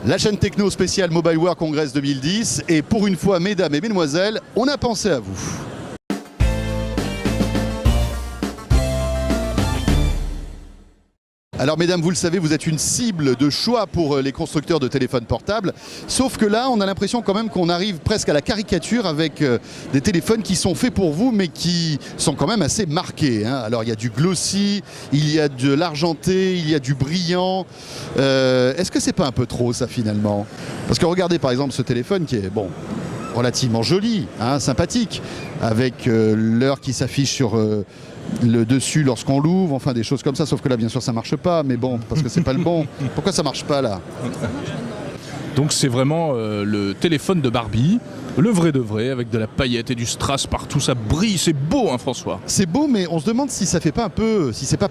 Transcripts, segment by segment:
La chaîne techno spéciale Mobile World Congress 2010 et pour une fois, mesdames et mesdemoiselles, on a pensé à vous. Alors mesdames, vous le savez, vous êtes une cible de choix pour les constructeurs de téléphones portables. Sauf que là, on a l'impression quand même qu'on arrive presque à la caricature avec des téléphones qui sont faits pour vous, mais qui sont quand même assez marqués, hein. Alors il y a du glossy, il y a de l'argenté, il y a du brillant. Est-ce que c'est pas un peu trop ça finalement? Parce que regardez par exemple ce téléphone qui est bon, relativement joli, hein, sympathique, avec l'heure qui s'affiche sur le dessus lorsqu'on l'ouvre, enfin des choses comme ça, sauf que là bien sûr ça marche pas, mais bon, parce que c'est pas le bon. Pourquoi ça marche pas là? Donc c'est vraiment le téléphone de Barbie, le vrai de vrai, avec de la paillette et du strass partout, ça brille, c'est beau hein François? C'est beau, mais on se demande si ça fait pas un peu, si c'est pas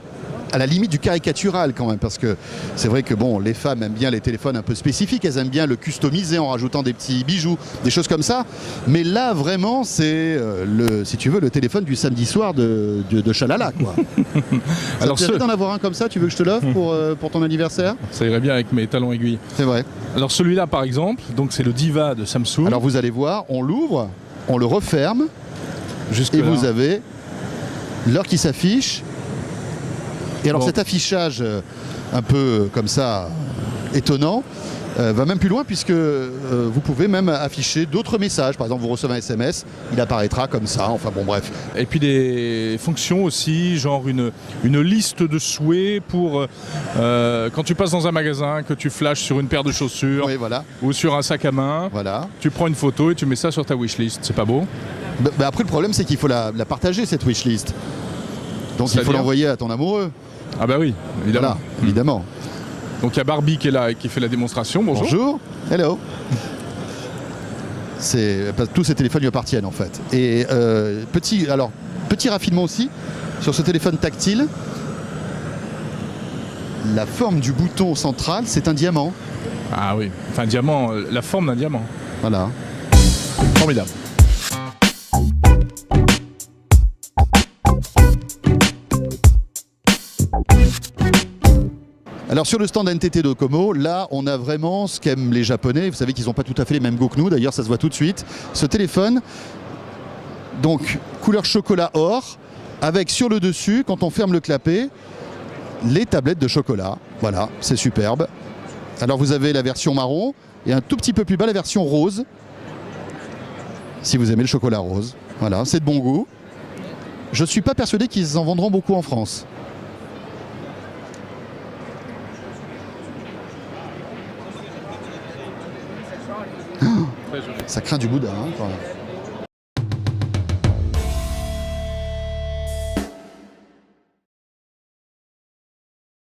à la limite du caricatural quand même, parce que c'est vrai que bon, les femmes aiment bien les téléphones un peu spécifiques, elles aiment bien le customiser en rajoutant des petits bijoux, des choses comme ça, mais là vraiment c'est si tu veux, le téléphone du samedi soir de Chalala quoi. Alors ça d'en avoir un comme ça, tu veux que je te l'offre pour ton anniversaire? Ça irait bien avec mes talons aiguilles. C'est vrai. Alors celui-là par exemple, donc c'est le Diva de Samsung. Alors vous allez voir, on l'ouvre, on le referme, jusque-là. Et vous avez l'heure qui s'affiche. Et alors cet affichage un peu comme ça, étonnant, va même plus loin puisque vous pouvez même afficher d'autres messages. Par exemple, vous recevez un SMS, il apparaîtra comme ça, enfin bon bref. Et puis des fonctions aussi, genre une liste de souhaits pour quand tu passes dans un magasin, que tu flashes sur une paire de chaussures, oui, voilà, ou sur un sac à main, voilà. Tu prends une photo et tu mets ça sur ta wishlist, c'est pas beau? Bah après le problème c'est qu'il faut la partager cette wishlist. Donc il faut l'envoyer à ton amoureux. Ah bah oui, évidemment. Voilà, évidemment. Donc il y a Barbie qui est là et qui fait la démonstration. Bonjour. Bonjour. Hello. Tous ces téléphones lui appartiennent en fait. Et petit raffinement aussi sur ce téléphone tactile. La forme du bouton central, c'est un diamant. Ah oui, enfin un diamant, la forme d'un diamant. Voilà. Formidable. Alors sur le stand NTT Docomo, là on a vraiment ce qu'aiment les Japonais. Vous savez qu'ils n'ont pas tout à fait les mêmes goûts que nous, d'ailleurs ça se voit tout de suite. Ce téléphone, donc couleur chocolat or, avec sur le dessus, quand on ferme le clapet, les tablettes de chocolat. Voilà, c'est superbe. Alors vous avez la version marron et un tout petit peu plus bas la version rose. Si vous aimez le chocolat rose. Voilà, c'est de bon goût. Je ne suis pas persuadé qu'ils en vendront beaucoup en France. Ça craint du boudin, hein, quand même.